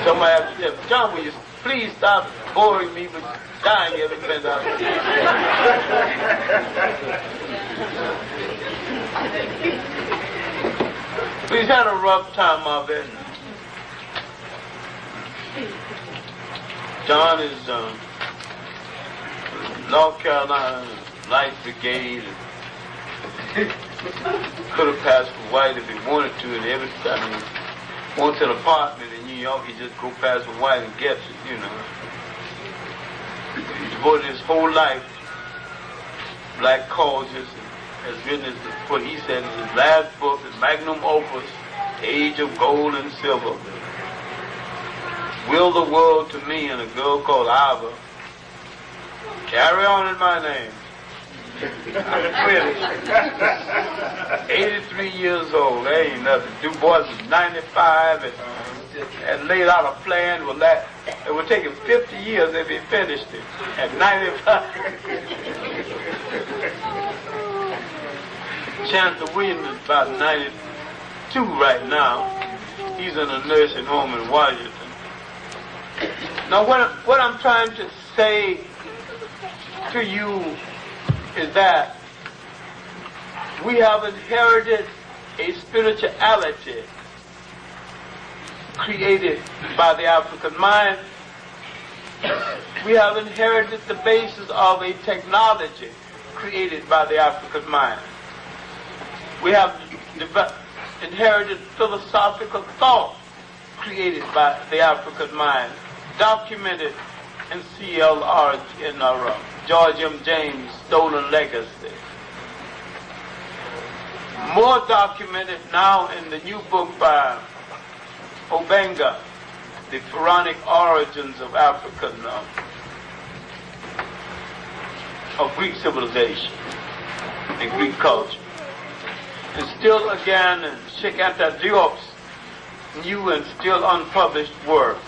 Somebody else said, John, will you please stop boring me with dying here in Pennsylvania? He's had a rough time of it. John is North Carolina Light Brigade. Could have passed for white if he wanted to, and every time he wants an apartment in New York, he just go past for white and gets it, you know. He devoted his whole life to black causes, has written what he said in his last book, his magnum opus, Age of Gold and Silver. Will the world to me, and a girl called Ava. Carry on in my name. I'm finished. 83 years old, there ain't nothing. Du Bois was 95 and laid out a plan. It would take him 50 years if he finished it at 95. Chancellor Williams is about 92 right now. He's in a nursing home in Washington. Now what I'm trying to say to you is that we have inherited a spirituality created by the African mind. We have inherited the basis of a technology created by the African mind. We have inherited philosophical thought created by the African mind, documented in CLR, in George M. James' Stolen Legacy. More documented now in the new book by Obenga, The Pharaonic Origins of African, of Greek civilization and Greek culture. And still again in Sheikh Anta Diop's new and still unpublished work,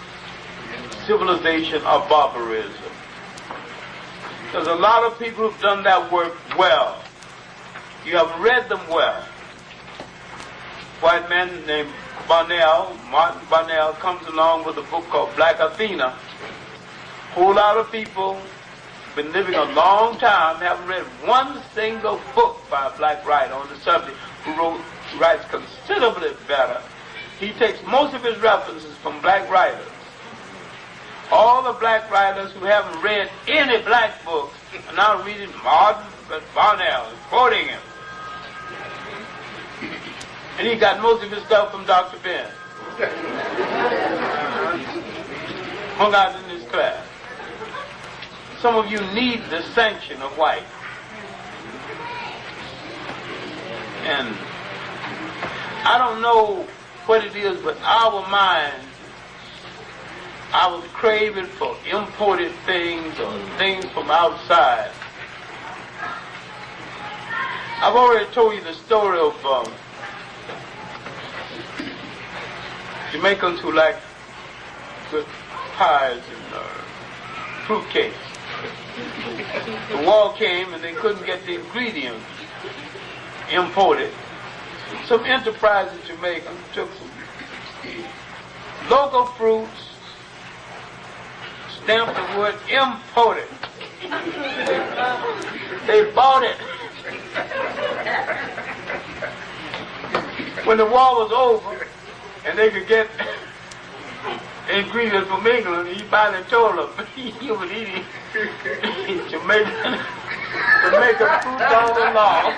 Civilization of Barbarism. There's a lot of people who've done that work well. You have read them well. White man named Martin Barnell, comes along with a book called Black Athena. A whole lot of people, been living a long time, haven't read one single book by a black writer on the subject who writes considerably better. He takes most of his references from black writers. All the black writers who haven't read any black books are now reading Martin Barnell and quoting him. And he got most of his stuff from Dr. Ben. Hung out in his class. Some of you need the sanction of white. And I don't know what it is, but our minds, our craving for imported things or things from outside. I've already told you the story of Jamaicans who like good pies and fruit cakes. The war came and they couldn't get the ingredients imported. Some enterprise in Jamaica took some local fruits, stamped the word imported. They bought it. When the war was over and they could get ingredients from England, he finally told them he was eating Jamaican fruit all along.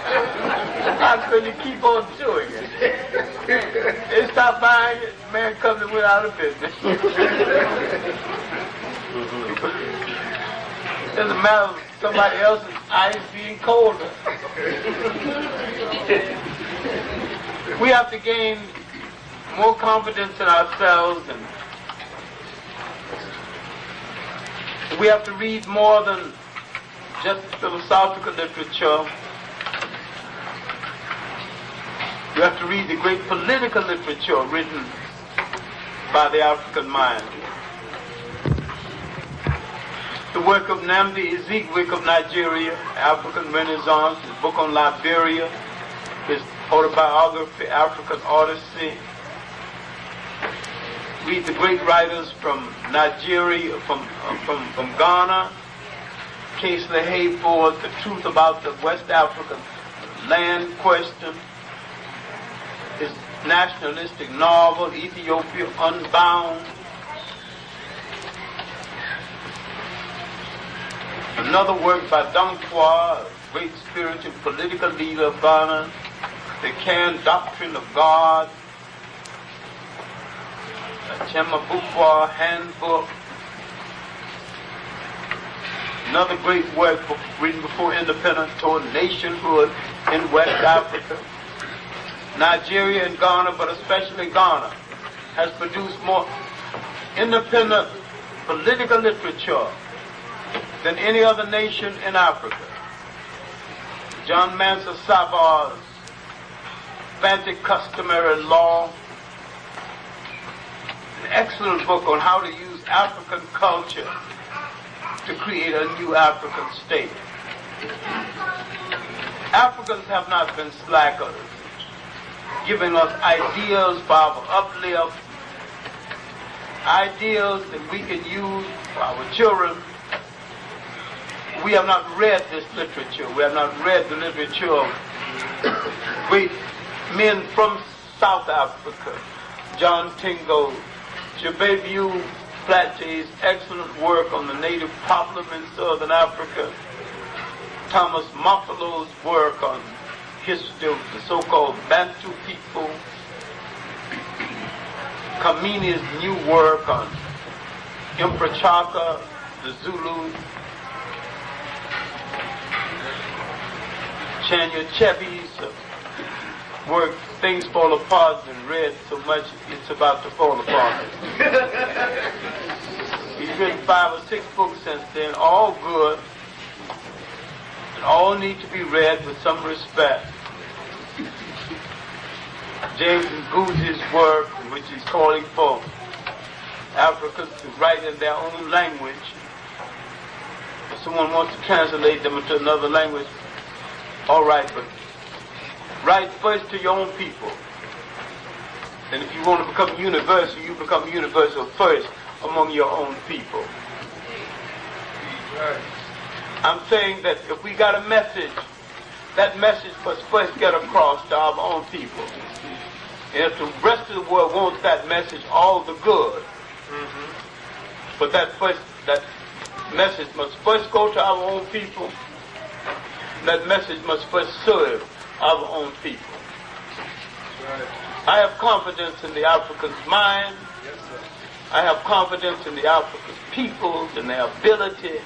How could you keep on doing it? They stopped buying it, the man comes and went out of business. It doesn't matter if somebody else's ice being colder. We have to gain more confidence in ourselves, and we have to read more than just philosophical literature. We have to read the great political literature written by the African mind. The work of Nnamdi Ezekwe of Nigeria, African Renaissance, his book on Liberia, his autobiography, African Odyssey. read the great writers from Nigeria, from Ghana. Case LaHaye forth the truth about the West African land question. His nationalistic novel, Ethiopia Unbound. Another work by Danquah, great spiritual political leader of Ghana, The Cairn Doctrine of God, Chema Bukwa Handbook. Another great work written before independence toward nationhood in West Africa. Nigeria and Ghana, but especially Ghana, has produced more independent political literature than any other nation in Africa. John Mansa Sabar's Bantu Customary Law, an excellent book on how to use African culture to create a new African state. Africans have not been slackers, giving us ideas for our uplift, ideas that we can use for our children. We have not read this literature. We have not read the literature of great men from South Africa. John Tingo, Jabebu Platte's excellent work on the native problem in Southern Africa. Thomas Mofolo's work on history of the so-called Bantu people. Kamini's new work on Emperor Chaka, the Zulu. Chanya Chevy's work, Things Fall Apart, and read so much it's about to fall apart. He's written 5 or 6 books since then, all good, and all need to be read with some respect. James Nguzi's work, in which he's calling for Africans to write in their own language. If someone wants to translate them into another language, all right, but write first to your own people. And if you want to become universal, you become universal first among your own people. I'm saying that if we got a message, that message must first get across to our own people. And if the rest of the world wants that message, all the good. But that message must first go to our own people. That message must first serve our own people. I have confidence in the African's mind. I have confidence in the African peoples and their ability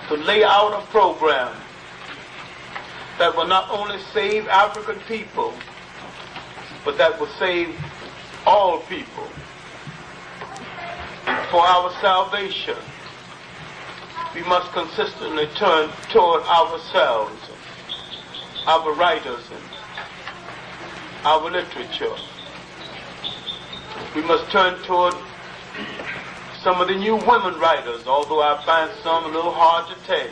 to lay out a program that will not only save African people, but that will save all people. And for our salvation, we must consistently turn toward ourselves, our writers, and our literature. We must turn toward some of the new women writers, although I find some a little hard to take.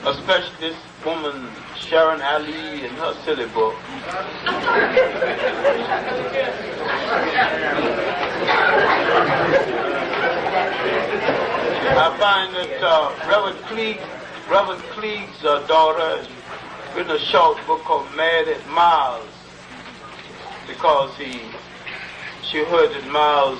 Especially this woman, Sharon Ali, in her silly book. I find that Reverend Cleave's daughter has written a short book called Mad at Miles, because she heard that Miles